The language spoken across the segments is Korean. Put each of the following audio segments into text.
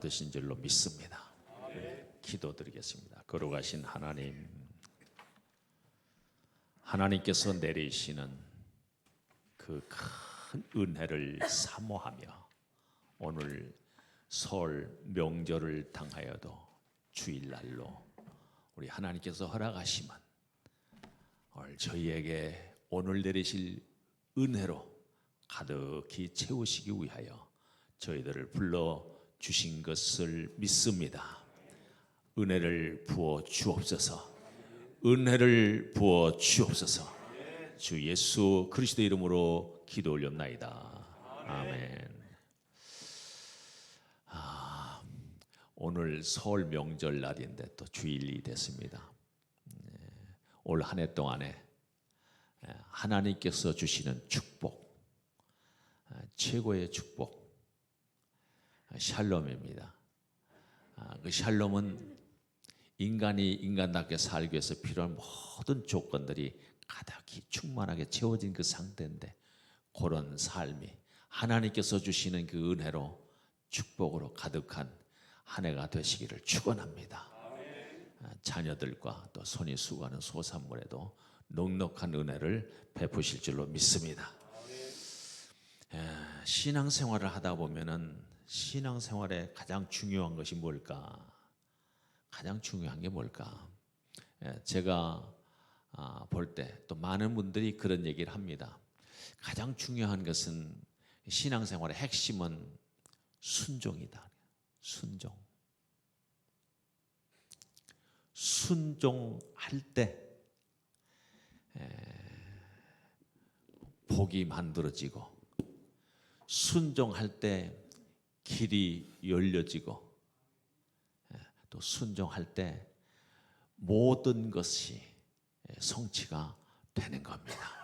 되신 줄로 믿습니다. 기도드리겠습니다. 거룩하신 하나님, 하나님께서 내리시는 그 큰 은혜를 사모하며 오늘 설 명절을 당하여도 주일날로 우리 하나님께서 허락하시면 오늘 저희에게 오늘 내리실 은혜로 가득히 채우시기 위하여 저희들을 불러 주신 것을 믿습니다. 은혜를 부어 주옵소서. 은혜를 부어 주옵소서. 주 예수 그리스도 이름으로 기도 올렸나이다. 아멘. 오늘 설 명절 날인데 또 주일이 됐습니다. 올 한 해 동안에 하나님께서 주시는 축복, 최고의 축복, 샬롬입니다. 그 샬롬은 인간이 인간답게 살기 위해서 필요한 모든 조건들이 가득히 충만하게 채워진 그 상태인데, 그런 삶이 하나님께서 주시는 그 은혜로 축복으로 가득한 한 해가 되시기를 축원합니다. 자녀들과 또 손이 수고하는 소산물에도 넉넉한 은혜를 베푸실 줄로 믿습니다. 신앙생활을 하다 보면은 신앙생활에 가장 중요한 것이 뭘까? 가장 중요한 게 뭘까? 제가 볼 때 또 많은 분들이 그런 얘기를 합니다. 가장 중요한 것은, 신앙생활의 핵심은 순종이다. 순종. 순종할 때 복이 만들어지고, 순종할 때 길이 열려지고, 또 순종할 때 모든 것이 성취가 되는 겁니다.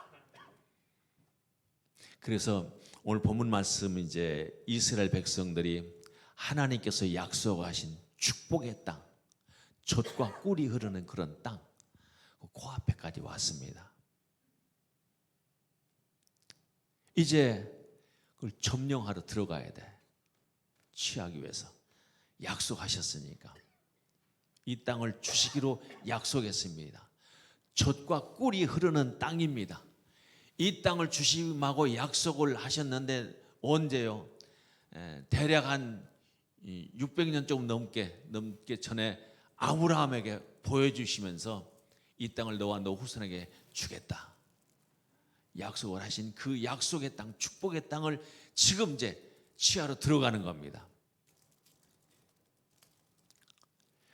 그래서 오늘 본문 말씀, 이제 이스라엘 백성들이 하나님께서 약속하신 축복의 땅, 젖과 꿀이 흐르는 그런 땅, 그 앞에까지 왔습니다. 이제 그걸 점령하러 들어가야 돼. 취하기 위해서 약속하셨으니까 이 땅을 주시기로 약속했습니다. 젖과 꿀이 흐르는 땅입니다. 이 땅을 주시마고 약속을 하셨는데 언제요? 대략 한 600년 좀 넘게 전에 아브라함에게 보여주시면서 이 땅을 너와 너 후손에게 주겠다 약속을 하신 그 약속의 땅, 축복의 땅을 지금 이제 취하러 들어가는 겁니다.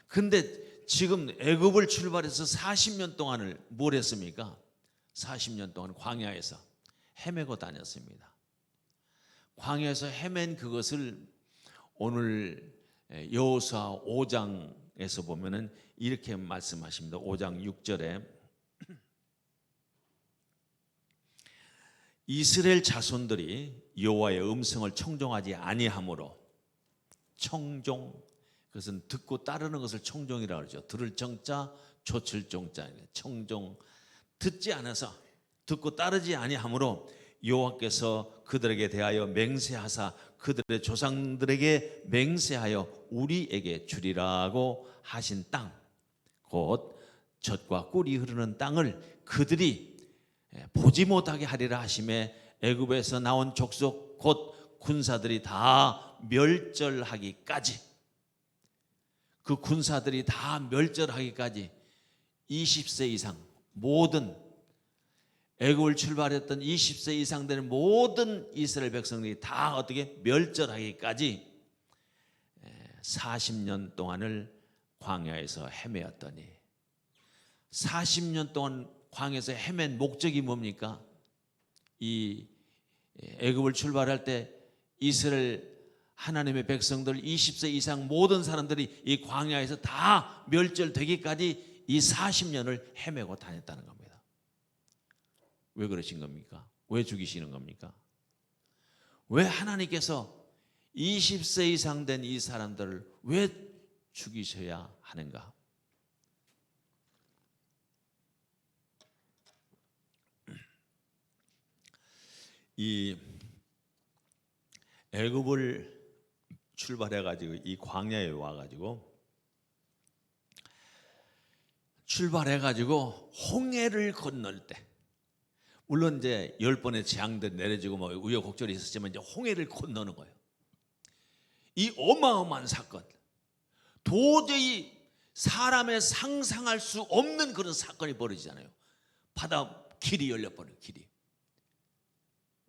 근데 지금 애굽을 출발해서 40년 동안을 뭘 했습니까? 40년 동안 광야에서 헤매고 다녔습니다. 광야에서 헤맨 그것을 오늘 여호수아 5장에서 보면은 이렇게 말씀하십니다. 5장 6절에 이스라엘 자손들이 여호와의 음성을 청종하지 아니하므로, 청종, 그것은 듣고 따르는 것을 청종이라고 그러죠. 들을 정자, 좇을 종자. 청종, 듣지 않아서, 듣고 따르지 아니하므로 여호와께서 그들에게 대하여 맹세하사 그들의 조상들에게 맹세하여 우리에게 주리라고 하신 땅, 곧 젖과 꿀이 흐르는 땅을 그들이 보지 못하게 하리라 하심에, 애굽에서 나온 족속 곧 군사들이 다 멸절하기까지, 그 군사들이 다 멸절하기까지 20세 이상 모든 애굽을 출발했던 20세 이상 되는 모든 이스라엘 백성들이 다 어떻게 멸절하기까지 40년 동안을 광야에서 헤매었더니, 40년 동안 광야에서 헤맨 목적이 뭡니까? 이 애굽을 출발할 때 이스라엘 하나님의 백성들 20세 이상 모든 사람들이 이 광야에서 다 멸절되기까지 이 40년을 헤매고 다녔다는 겁니다. 왜 그러신 겁니까? 왜 죽이시는 겁니까? 왜 하나님께서 20세 이상 된 이 사람들을 왜 죽이셔야 하는가? 이 애굽을 출발해가지고 이 광야에 와가지고 출발해가지고 홍해를 건널 때, 물론 이제 10번의 재앙도 내려지고 뭐 우여곡절이 있었지만 이제 홍해를 건너는 거예요. 이 어마어마한 사건, 도저히 사람의 상상할 수 없는 그런 사건이 벌어지잖아요. 바다 길이 열려버려요. 길이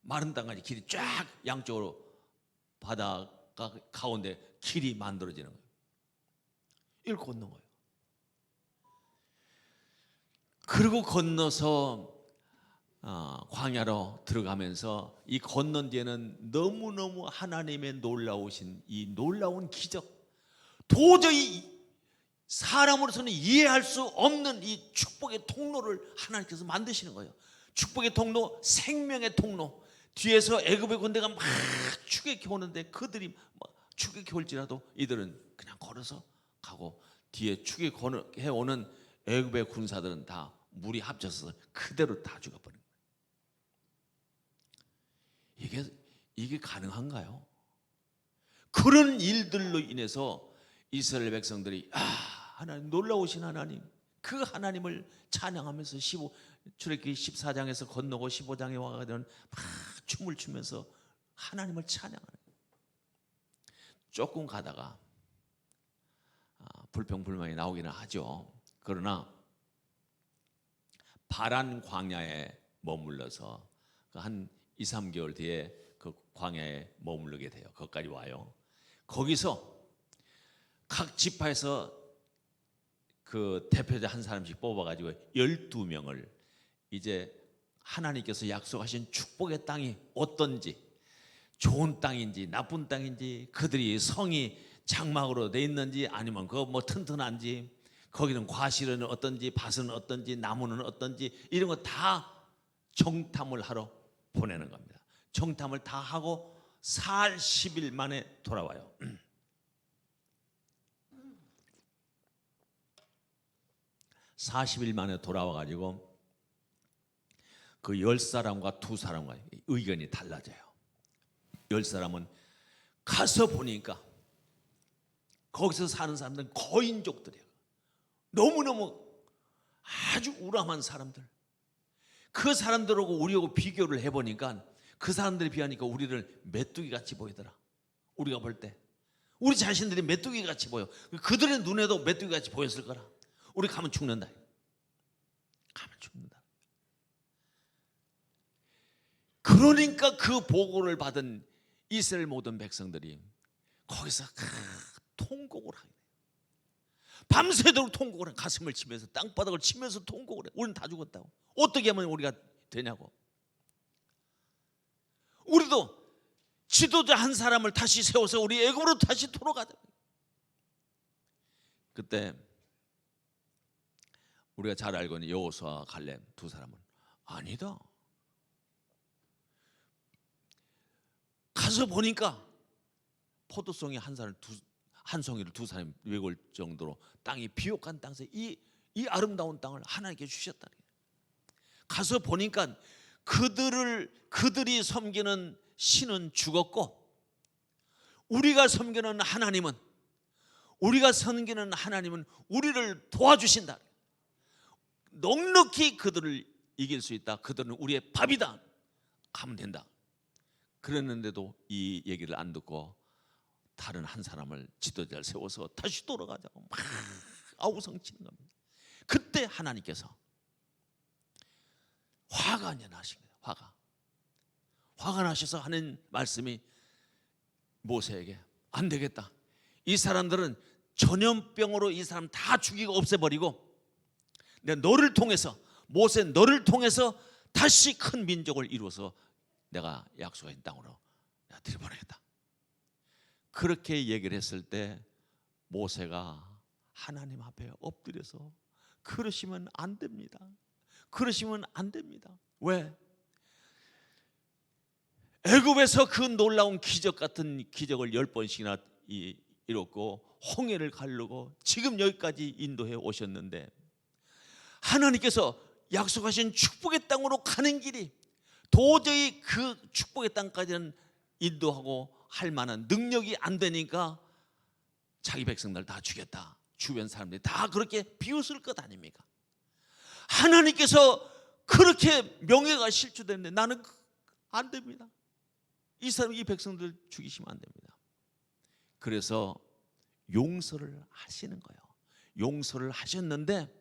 마른 땅까지 길이 쫙 양쪽으로 바다가 가운데 길이 만들어지는 거예요. 이걸 건넌 거예요. 그리고 건너서 광야로 들어가면서 이 건넌 뒤에는 너무너무 하나님의 놀라우신 이 놀라운 기적, 도저히 사람으로서는 이해할 수 없는 이 축복의 통로를 하나님께서 만드시는 거예요. 축복의 통로, 생명의 통로. 뒤에서 애굽의 군대가 막 추격해 오는데 그들이 추격해 올지라도 이들은 그냥 걸어서 가고, 뒤에 추격해 오는 애굽의 군사들은 다 물이 합쳐서 그대로 다 죽어버린 거예요. 이게 가능한가요? 그런 일들로 인해서 이스라엘 백성들이 하나님, 놀라우신 하나님, 그 하나님을 찬양하면서 출애굽기 14장에서 건너고 15장에 와가지고 막 춤을 추면서 하나님을 찬양하는 거예요. 조금 가다가 불평불만이 나오기는 하죠. 그러나 바란 광야에 머물러서 한 2, 3개월 뒤에 그 광야에 머무르게 돼요. 거기까지 와요. 거기서 각 지파에서 그 대표자 한 사람씩 뽑아가지고 12명을 이제 하나님께서 약속하신 축복의 땅이 어떤지, 좋은 땅인지 나쁜 땅인지, 그들이 성이 장막으로 돼 있는지 아니면 그거 뭐 튼튼한지, 거기는 과실은 어떤지, 밭은 어떤지, 나무는 어떤지, 이런 거 다 정탐을 하러 보내는 겁니다. 정탐을 다 하고 40일 만에 돌아와요. 40일 만에 돌아와 가지고 그 10사람과 2사람과 의견이 달라져요. 10사람은 가서 보니까 거기서 사는 사람들은 거인족들이에요. 너무너무 아주 우람한 사람들. 그 사람들하고 우리하고 비교를 해보니까 그 사람들에 비하니까 우리를 메뚜기 같이 보이더라. 우리가 볼 때 우리 자신들이 메뚜기 같이 보여. 그들의 눈에도 메뚜기 같이 보였을 거라. 우리 가면 죽는다. 가면 죽는다. 그러니까 그 보고를 받은 이스라엘 모든 백성들이 거기서 통곡을 하게 돼요. 밤새도록 통곡을 해. 가슴을 치면서 땅바닥을 치면서 통곡을 해. 우리는 다 죽었다고. 어떻게 하면 우리가 되냐고. 우리도 지도자 한 사람을 다시 세워서 우리 애굽으로 다시 돌아가자. 그때 우리가 잘 알고 있는 여호수아와 갈렙 2사람은 아니다. 가서 보니까 포도송이 한 송이를 2사람이 외골 정도로 땅이 비옥한 땅에서 이 아름다운 땅을 하나님께 주셨다. 가서 보니까 그들이 섬기는 신은 죽었고 우리가 섬기는 하나님은 우리를 도와주신다. 넉넉히 그들을 이길 수 있다. 그들은 우리의 밥이다. 가면 된다. 그랬는데도 이 얘기를 안 듣고 다른 한 사람을 지도자를 세워서 다시 돌아가자고 막 아우성치는 겁니다. 그때 하나님께서 화가 나신 거예요. 화가 나셔서 하는 말씀이 모세에게 안 되겠다. 이 사람들은 전염병으로 이 사람 다 죽이고 없애버리고 내가 너를 통해서, 모세 너를 통해서 다시 큰 민족을 이루어서 내가 약속한 땅으로 내가 들여보내겠다. 그렇게 얘기를 했을 때 모세가 하나님 앞에 엎드려서 그러시면 안 됩니다. 그러시면 안 됩니다. 왜? 애굽에서 그 놀라운 기적 같은 기적을 10번씩이나 이뤘고 홍해를 가르고 지금 여기까지 인도해 오셨는데 하나님께서 약속하신 축복의 땅으로 가는 길이 도저히 그 축복의 땅까지는 인도하고 할 만한 능력이 안 되니까 자기 백성들 다 죽였다. 주변 사람들이 다 그렇게 비웃을 것 아닙니까? 하나님께서 그렇게 명예가 실추되는데 나는 안 됩니다. 이 사람, 이 백성들 죽이시면 안 됩니다. 그래서 용서를 하시는 거예요. 용서를 하셨는데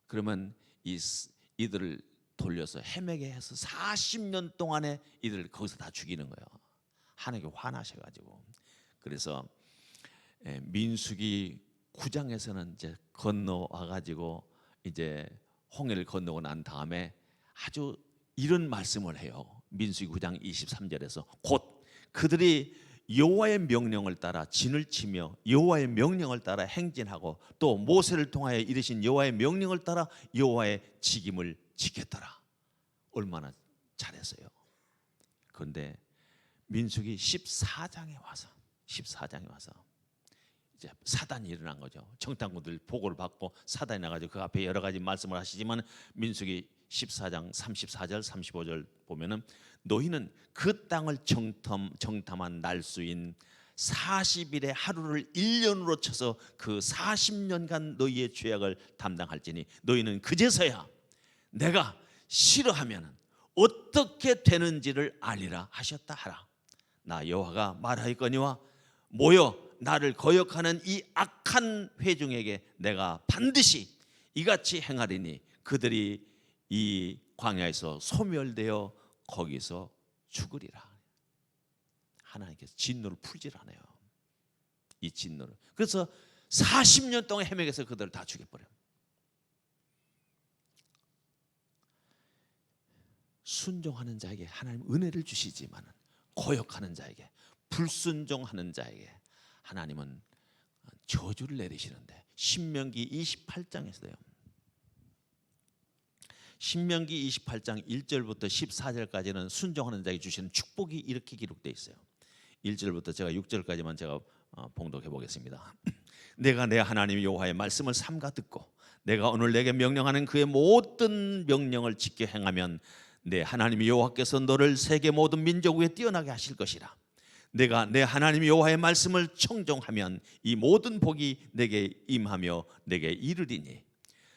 그러면 이들을 돌려서 헤매게 해서 40년 동안에 이들을 거기서 다 죽이는 거예요. 하나님께 화나셔가지고. 그래서 민수기 9장에서는 이제 건너와가지고 이제 홍해를 건너고 난 다음에 아주 이런 말씀을 해요. 민수기 9장 23절에서 곧 그들이 여호와의 명령을 따라 진을 치며 여호와의 명령을 따라 행진하고 또 모세를 통하여 이르신 여호와의 명령을 따라 여호와의 직임을 지켰더라. 얼마나 잘했어요. 그런데 민수기 14장에 와서 이제 사단이 일어난 거죠. 정탐꾼들 보고를 받고 사단이 나가지고 그 앞에 여러 가지 말씀을 하시지만 민수기 14장 34절 35절 보면은 너희는 그 땅을 정탐한 날수인 40일의 하루를 1년으로 쳐서 그 40년간 너희의 죄악을 담당할지니 너희는 그제서야 내가 싫어하면 어떻게 되는지를 알리라 하셨다 하라. 나 여호와가 말하였거니와 모여 나를 거역하는 이 악한 회중에게 내가 반드시 이같이 행하리니 그들이 이 광야에서 소멸되어 거기서 죽으리라. 하나님께서 진노를 풀질 않아요. 이 진노를. 그래서 40년 동안 헤매게서 그들을 다 죽여버려요. 순종하는 자에게 하나님 은혜를 주시지만 거역하는 자에게, 불순종하는 자에게 하나님은 저주를 내리시는데 신명기 28장에서요. 신명기 28장 1절부터 14절까지는 순종하는 자에게 주시는 축복이 이렇게 기록되어 있어요. 1절부터 제가 6절까지만 제가 봉독해 보겠습니다. 내가 내 하나님 여호와의 말씀을 삼가 듣고 내가 오늘 내게 명령하는 그의 모든 명령을 지켜 행하면 내 하나님 여호와께서 너를 세계 모든 민족 위에 뛰어나게 하실 것이라. 내가 내 하나님 여호와의 말씀을 청종하면 이 모든 복이 내게 임하며 내게 이르리니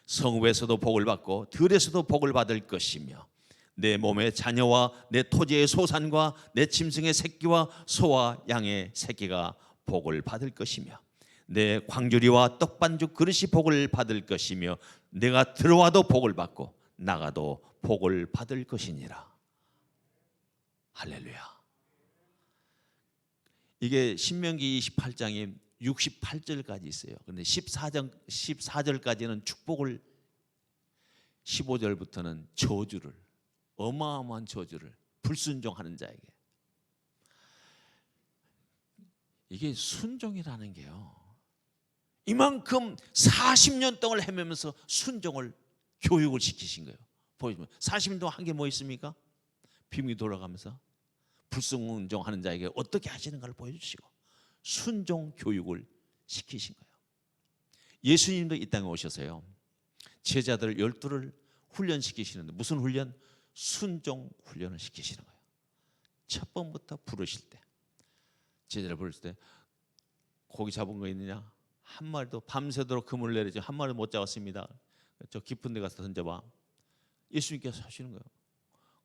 성읍에서도 복을 받고 들에서도 복을 받을 것이며 내 몸의 자녀와 내 토지의 소산과 내 짐승의 새끼와 소와 양의 새끼가 복을 받을 것이며 내 광주리와 떡반죽 그릇이 복을 받을 것이며 내가 들어와도 복을 받고 나가도 복을 받을 것이니라. 할렐루야. 이게 신명기 28장이 68절까지 있어요. 그런데 14절까지는 축복을, 15절부터는 저주를, 어마어마한 저주를 불순종하는 자에게. 이게 순종이라는 게요, 이만큼 40년 동안 헤매면서 순종을 교육을 시키신 거예요. 보시면 40년 동안 한 게 뭐 있습니까? 빙이 돌아가면서 불순종하는 자에게 어떻게 하시는가를 보여주시고 순종 교육을 시키신 거예요. 예수님도 이 땅에 오셔서요, 제자들 12를 훈련시키시는데 무슨 훈련? 순종 훈련을 시키시는 거예요. 첫 번부터 부르실 때, 제자를 부르실 때 고기 잡은 거 있느냐? 한 마리도, 밤새도록 그물을 내리지 한 마리도 못 잡았습니다. 저 깊은 데 가서 던져봐. 예수님께서 하시는 거예요.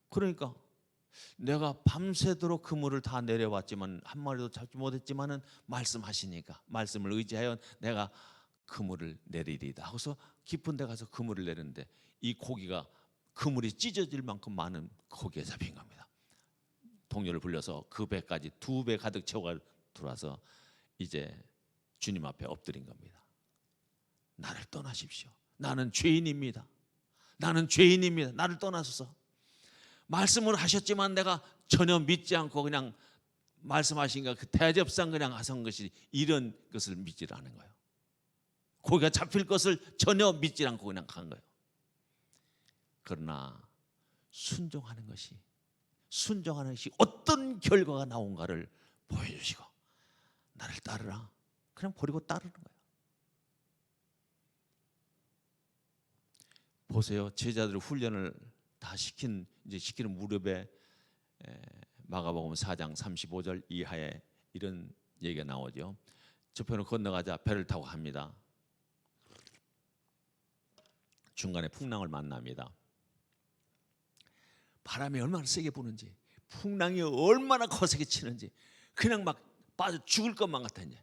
그러니까 내가 밤새도록 그물을 다 내려왔지만 한 마리도 잡지 못했지만은 말씀하시니까 말씀을 의지하여 내가 그물을 내리리다 하고서 깊은 데 가서 그물을 내리는데 이 고기가 그물이 찢어질 만큼 많은 고기에 잡힌 겁니다. 동료를 불려서 그 배까지 2배 가득 채워 들어와서 이제 주님 앞에 엎드린 겁니다. 나를 떠나십시오. 나는 죄인입니다. 나는 죄인입니다. 나를 떠나소서. 말씀을 하셨지만 내가 전혀 믿지 않고 그냥 말씀하신 그 대접상 그냥 하신 것이 이런 것을 믿지 않은 거예요. 고기가 잡힐 것을 전혀 믿지 않고 그냥 간 거예요. 그러나 순종하는 것이 어떤 결과가 나온가를 보여주시고 나를 따르라. 그냥 버리고 따르는 거예요. 보세요. 제자들 훈련을 다 시키는 무렵에 마가복음 4장 35절 이하에 이런 얘기가 나오죠. 저편을 건너가자 배를 타고 갑니다. 중간에 풍랑을 만납니다. 바람이 얼마나 세게 부는지, 풍랑이 얼마나 거세게 치는지 그냥 막 빠져 죽을 것만 같아 이제.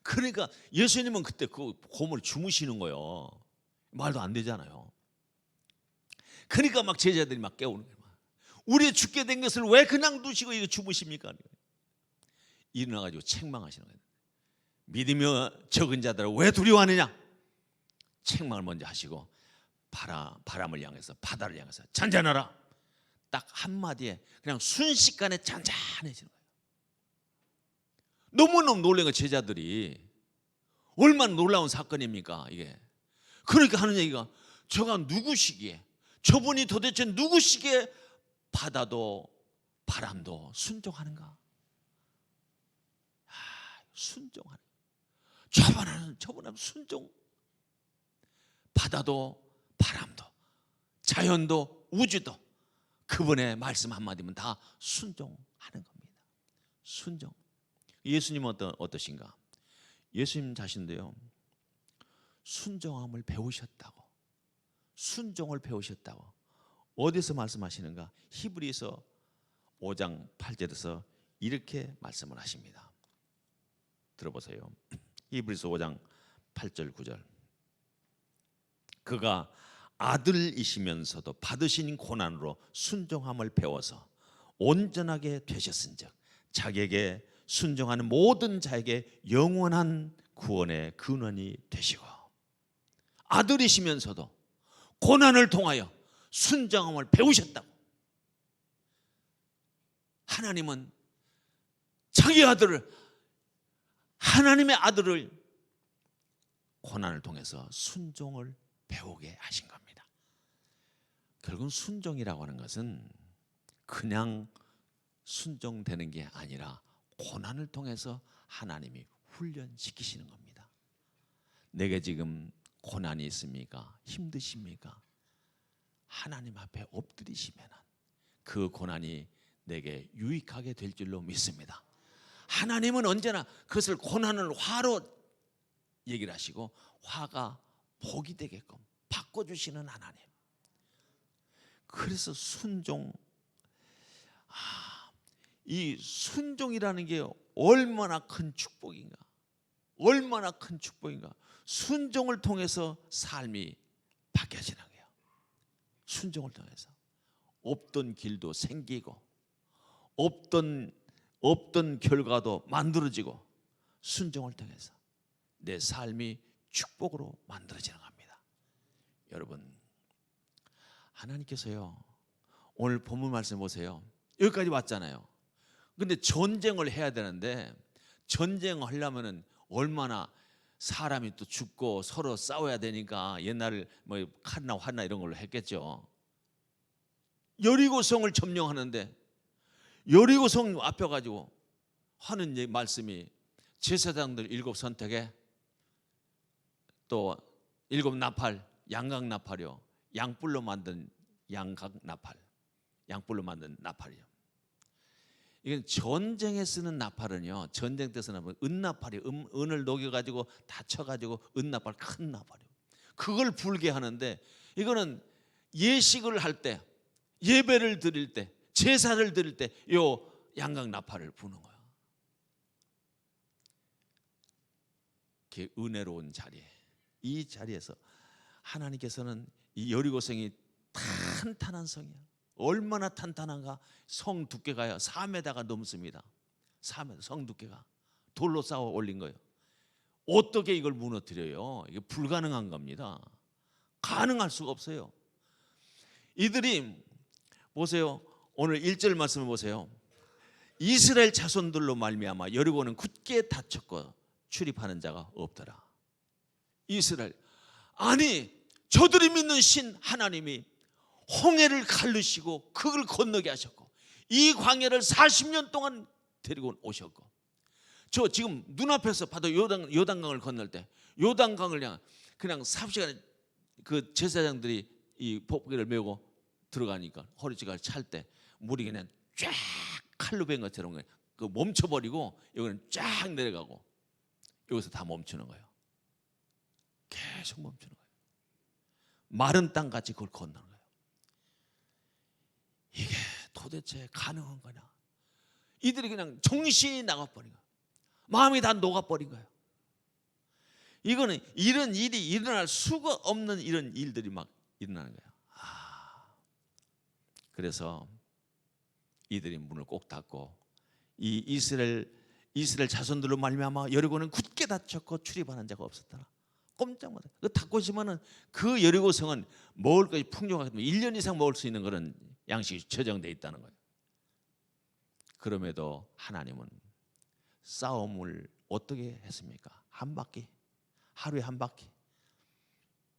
그러니까 예수님은 그때 그 고물에 주무시는 거예요. 말도 안 되잖아요. 그러니까 막 제자들이 막 깨우는 거예요. 우리 죽게 된 것을 왜 그냥 두시고 이거 주무십니까? 일어나가지고 책망하시는 거예요. 믿음이 적은 자들아 왜 두려워하느냐? 책망을 먼저 하시고 바람을 향해서 바다를 향해서 잔잔하라. 딱 한마디에 그냥 순식간에 잔잔해지는 거예요. 너무너무 놀란 거 제자들이. 얼마나 놀라운 사건입니까 이게. 그러니까 하는 얘기가 저가 누구시기에, 저분이 도대체 누구시기에 바다도 바람도 순종하는가? 순종하는. 저분은 순종. 바다도 바람도 자연도 우주도 그분의 말씀 한마디면 다 순종하는 겁니다. 순종. 예수님은 어떠신가? 예수님 자신도요, 순종함을 배우셨다고. 순종을 배우셨다고. 어디서 말씀하시는가? 히브리서 5장 8절에서 이렇게 말씀을 하십니다. 들어보세요. 히브리서 5장 8절 9절. 그가 아들이시면서도 받으신 고난으로 순종함을 배워서 온전하게 되셨은즉 자기에게 순종하는 모든 자에게 영원한 구원의 근원이 되시고, 아들이시면서도 고난을 통하여 순종함을 배우셨다고. 하나님은 자기 아들을, 하나님의 아들을 고난을 통해서 순종을 배우게 하신 겁니다. 결국은 순종이라고 하는 것은 그냥 순종되는 게 아니라 고난을 통해서 하나님이 훈련시키시는 겁니다. 내게 지금 고난이 있습니까? 힘드십니까? 하나님 앞에 엎드리시면 그 고난이 내게 유익하게 될 줄로 믿습니다. 하나님은 언제나 그것을 고난을 화로 얘기를 하시고 화가 복이 되게끔 바꿔주시는 하나님. 그래서 순종, 이 순종이라는 게 얼마나 큰 축복인가, 얼마나 큰 축복인가. 순종을 통해서 삶이 바뀌어지는 거예요. 순종을 통해서 없던 길도 생기고 없던 결과도 만들어지고, 순종을 통해서 내 삶이 축복으로 만들어지는 겁니다. 여러분, 하나님께서요, 오늘 본문 말씀 보세요. 여기까지 왔잖아요. 근데 전쟁을 해야 되는데, 전쟁을 하려면은 얼마나 사람이 또 죽고 서로 싸워야 되니까 옛날 뭐 칼이나 활이나 이런 걸로 했겠죠. 여리고성을 점령하는데 여리고성 앞에 가지고 하는 말씀이 제사장들 7 선택에 또 7 나팔, 양각 나팔이요. 양뿔로 만든 양각 나팔, 양뿔로 만든 나팔이요. 이건 전쟁에 쓰는 나팔은요, 전쟁 때 쓰는 나팔은 은나팔이, 은을 녹여가지고 다쳐가지고 은나팔, 큰 나팔이요. 그걸 불게 하는데, 이거는 예식을 할 때, 예배를 드릴 때, 제사를 드릴 때 요 양각 나팔을 부는 거예요. 그 은혜로운 자리에, 이 자리에서 하나님께서는 이 여리고성이 탄탄한 성이야. 얼마나 탄탄한가? 성 두께가요 4m가 넘습니다. 4m, 성 두께가 돌로 쌓아 올린 거예요. 어떻게 이걸 무너뜨려요? 이게 불가능한 겁니다. 가능할 수가 없어요. 이들이 보세요. 오늘 1절 말씀을 보세요. 이스라엘 자손들로 말미암아 여리고는 굳게 닫혔고 출입하는 자가 없더라. 이스라엘, 아니 저들이 믿는 신 하나님이 홍해를 가르시고 그걸 건너게 하셨고, 이 광야를 40년 동안 데리고 오셨고, 저 지금 눈앞에서 봐도 요단강을 건널 때 요단강을 그냥 삽시간에 그 제사장들이 이 복귀를 메고 들어가니까 허리띠를 찰 때 물이 그냥 쫙 칼로 벤 것처럼 그 멈춰버리고 여기는 쫙 내려가고 여기서 다 멈추는 거예요. 계속 멈추는 거예요. 마른 땅같이 그걸 건너는 거예요. 이게 도대체 가능한 거냐? 이들이 그냥 정신이 나가버린 거예요. 마음이 다 녹아버린 거예요. 이거는 이런 일이 일어날 수가 없는 이런 일들이 막 일어나는 거예요. 그래서 이들이 문을 꼭 닫고 이 이스라엘 자손들로 말미암아 여리고는 굳게 닫혔고 출입하는 자가 없었더라. 꼼짝 못해. 그 닫고 있으면은 그 여리고 성은 먹을 것이 풍족하기 때문에 1년 이상 먹을 수 있는 그런 양식이 저장되어 있다는 거예요. 그럼에도 하나님은 싸움을 어떻게 했습니까? 한 바퀴, 하루에 한 바퀴,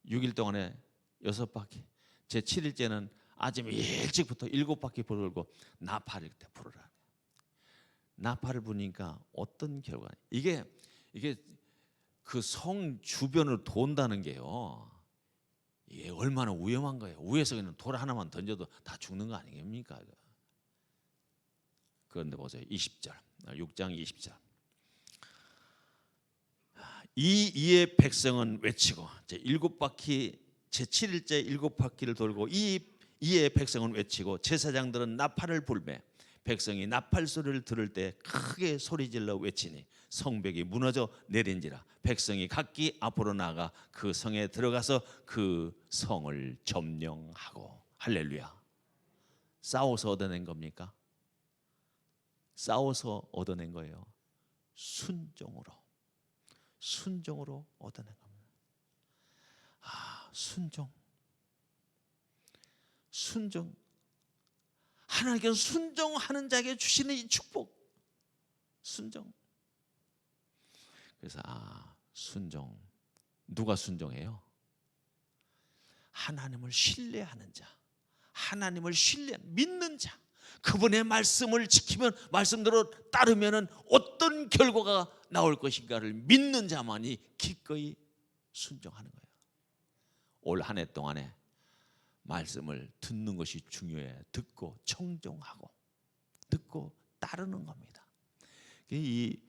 6일 동안에 6바퀴, 제 7일째는 아침 일찍부터 7바퀴 돌고 나팔을 때 부르라. 나팔을 부니까 어떤 결과? 이게 그 성 주변을 돈다는 게요. 이게 얼마나 위험한 거예요. 위에서 그냥 돌 하나만 던져도 다 죽는 거 아니겠습니까? 그런데 보세요. 20절, 6장 20절. 이의 백성은 외치고 제 7바퀴, 제 7일째 7바퀴를 돌고 이의 백성은 외치고 제사장들은 나팔을 불매 백성이 나팔 소리를 들을 때 크게 소리질러 외치니 성벽이 무너져 내린지라 백성이 각기 앞으로 나가 그 성에 들어가서 그 성을 점령하고. 할렐루야. 싸워서 얻어낸 겁니까? 싸워서 얻어낸 거예요. 순종으로 얻어낸 겁니다. 순종. 하나님께서 순종하는 자에게 주시는 이 축복. 순종. 그래서 순종. 누가 순종해요? 하나님을 신뢰하는 자, 하나님을 믿는 자, 그분의 말씀을 지키면, 말씀대로 따르면 어떤 결과가 나올 것인가를 믿는 자만이 기꺼이 순종하는 거예요. 올 한 해 동안에 말씀을 듣는 것이 중요해. 듣고 청종하고 듣고 따르는 겁니다. 이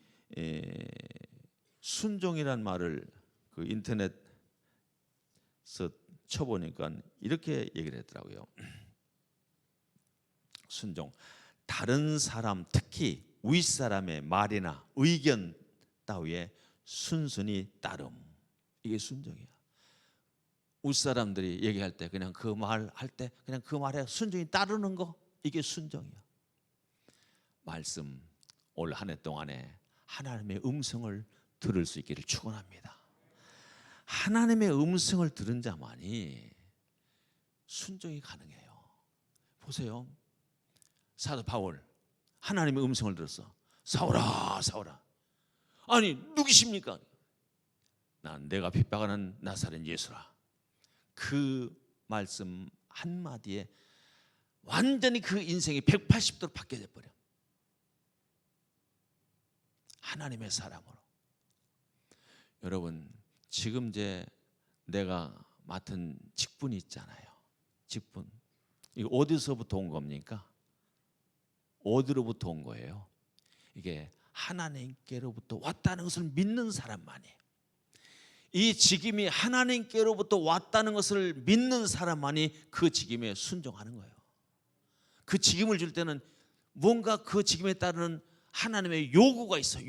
순종이란 말을 그 인터넷에서 쳐보니까 이렇게 얘기를 했더라고요. 순종, 다른 사람, 특히 윗사람의 말이나 의견 따위에 순순히 따름. 이게 순종이야. 윗사람들이 얘기할 때 그냥 그 말 할 때 그냥 그 말에 순종히 따르는 거, 이게 순종이야. 말씀 올 한 해 동안에 하나님의 음성을 들을 수 있기를 축원합니다. 하나님의 음성을 들은 자만이 순종이 가능해요. 보세요. 사도 바울 하나님의 음성을 들었어. 사울아, 사울아. 아니 누구십니까? 난 내가 핍박하는 나사렛 예수라. 그 말씀 한마디에 완전히 그 인생이 180도로 바뀌어져 버려. 하나님의 사람으로. 여러분 지금 이제 내가 맡은 직분이 있잖아요. 직분. 이거 어디서부터 온 겁니까? 어디로부터 온 거예요? 이게 하나님께로부터 왔다는 것을 믿는 사람만이, 이 직임이 하나님께로부터 왔다는 것을 믿는 사람만이 그 직임에 순종하는 거예요. 그 직임을 줄 때는 뭔가 그 직임에 따르는 하나님의 요구가 있어.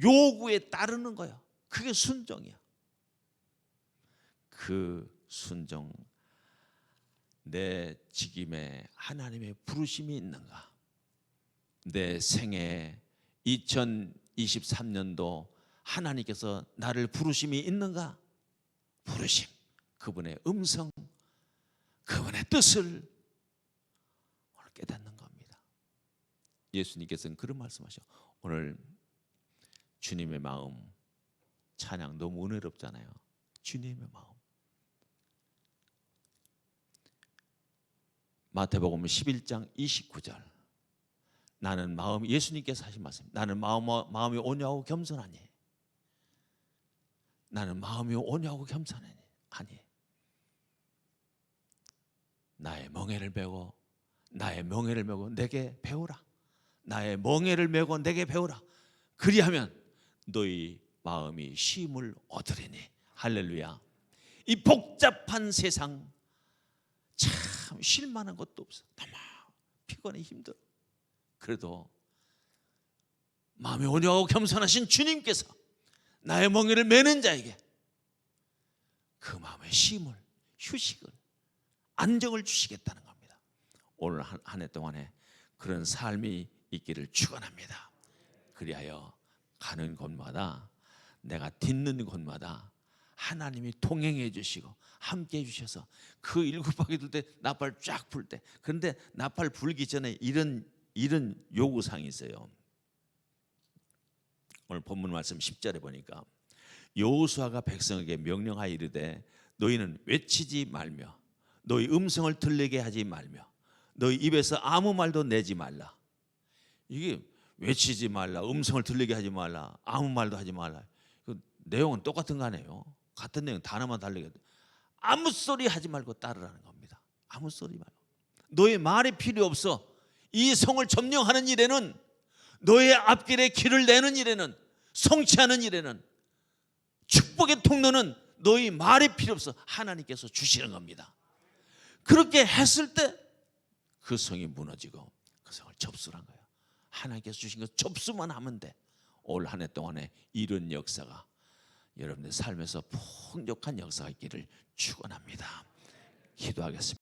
요구에 따르는 거야. 그게 순종이야. 그 순종, 내 직임에 하나님의 부르심이 있는가? 내 생애 2023년도 하나님께서 나를 부르심이 있는가? 부르심, 그분의 음성, 그분의 뜻을 오늘 깨닫는 겁니다. 예수님께서는 그런 말씀하셔. 오늘 주님의 마음 찬양 너무 은혜롭잖아요. 주님의 마음. 마태복음 11장 29절. 나는 마음이, 예수님께서 하신 말씀, 나는 마음이 온유하고 겸손하니. 나는 마음이 온유하고 겸손하니. 아니, 나의 명예를 메고 내게 배우라. 나의 멍에를 메고 내게 배우라. 그리하면 너희 마음이 쉼을 얻으리니. 할렐루야. 이 복잡한 세상 참 쉴 만한 것도 없어. 너무 피곤해 힘들어. 그래도 마음이 온유하고 겸손하신 주님께서 나의 멍에를 메는 자에게 그 마음의 쉼을, 휴식을, 안정을 주시겠다는 겁니다. 오늘 한 해 동안에 그런 삶이 있기를 축원합니다. 그리하여 가는 곳마다, 내가 딛는 곳마다 하나님이 동행해 주시고 함께 해 주셔서 그 일곱 바퀴 돌 때 나팔 쫙 불 때, 그런데 나팔 불기 전에 이런 요구사항이 있어요. 오늘 본문 말씀 10절에 보니까 여호수아가 백성에게 명령하여 이르되 너희는 외치지 말며 너희 음성을 들리게 하지 말며 너희 입에서 아무 말도 내지 말라. 이게 외치지 말라, 음성을 들리게 하지 말라, 아무 말도 하지 말라. 그 내용은 똑같은 거 아니에요. 같은 내용 단어만 다르게. 아무 소리 하지 말고 따르라는 겁니다. 아무 소리 말고. 너의 말이 필요 없어. 이 성을 점령하는 일에는, 너의 앞길에 길을 내는 일에는, 성취하는 일에는, 축복의 통로는 너희 말이 필요 없어. 하나님께서 주시는 겁니다. 그렇게 했을 때 그 성이 무너지고 그 성을 접수한 거예요. 하나님께서 주신 것 접수만 하면 돼. 올 한 해 동안에 이런 역사가 여러분의 삶에서 풍족한 역사가 있기를 축원합니다. 기도하겠습니다.